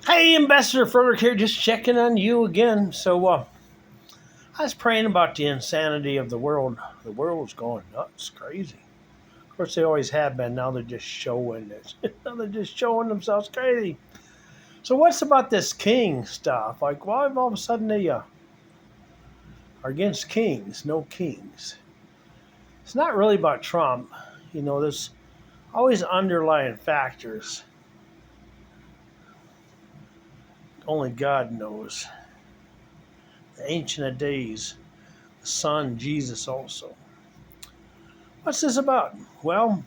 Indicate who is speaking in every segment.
Speaker 1: Hey, Ambassador Frederick here, just checking on you again. I was praying about the insanity of the world. The world's going nuts, crazy. Of course, they always have been. Now they're just showing it. Now they're just showing themselves crazy. So, what's about this king stuff? Like, why all of a sudden they are against kings, no kings? It's not really about Trump. There's always underlying factors. Only God knows. The Ancient of Days, the Son, Jesus also. What's this about? Well,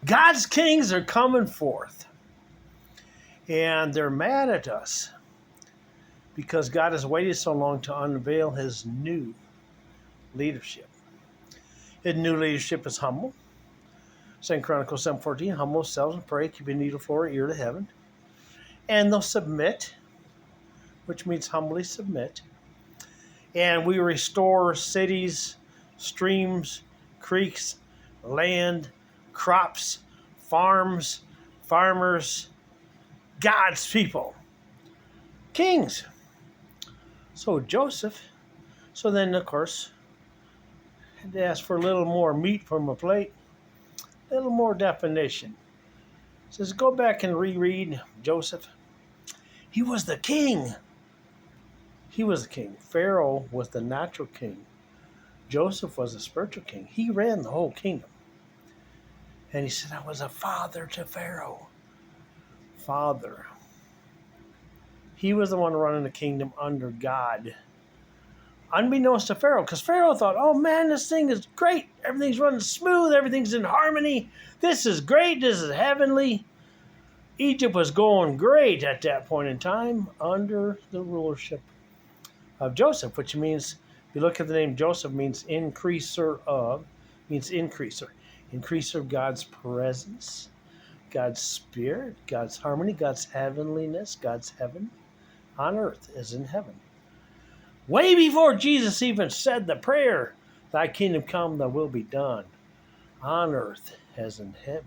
Speaker 1: God's kings are coming forth, and they're mad at us because God has waited so long to unveil his new leadership. His new leadership is humble. 2 Chronicles 7:14, humble themselves and pray, keep a needle for ear to heaven. And they'll submit, which means humbly submit. And we restore cities, streams, creeks, land, crops, farms, farmers, God's people, kings. So then of course, had to ask for a little more meat from a plate, a little more definition. It says, go back and reread Joseph. He was the king. He was the king. Pharaoh was the natural king. Joseph was the spiritual king. He ran the whole kingdom. And he said, I was a father to Pharaoh. Father. He was the one running the kingdom under God. Unbeknownst to Pharaoh, because Pharaoh thought, oh man, this thing is great. Everything's running smooth. Everything's in harmony. This is great. This is heavenly. Egypt was going great at that point in time under the rulership of Joseph, which means, if you look at the name Joseph, means increaser of, means increaser. Increaser of God's presence, God's spirit, God's harmony, God's heavenliness, God's heaven on earth as in heaven. Way before Jesus even said the prayer, thy kingdom come, thy will be done on earth as in heaven.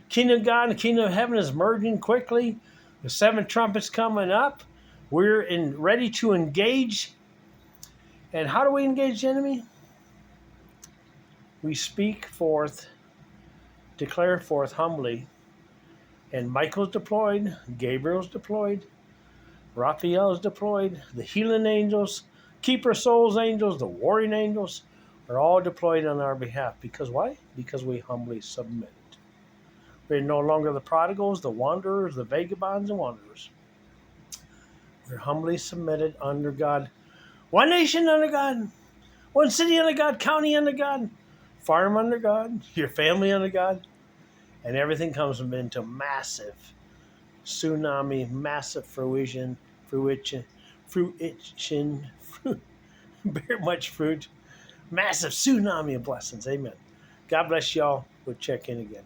Speaker 1: Kingdom of God and the kingdom of heaven is merging quickly. The 7 trumpets coming up. We're ready to engage. And how do we engage the enemy? We speak forth, declare forth humbly. And Michael's deployed, Gabriel's deployed, Raphael's deployed, the healing angels, keeper souls angels, the warring angels are all deployed on our behalf. Because why? Because we humbly submit. We're no longer the prodigals, the wanderers, the vagabonds and wanderers. We're humbly submitted under God. One nation under God. One city under God. County under God. Farm under God. Your family under God. And everything comes into massive tsunami, massive fruition, bear much fruit, massive tsunami of blessings. Amen. God bless y'all. We'll check in again.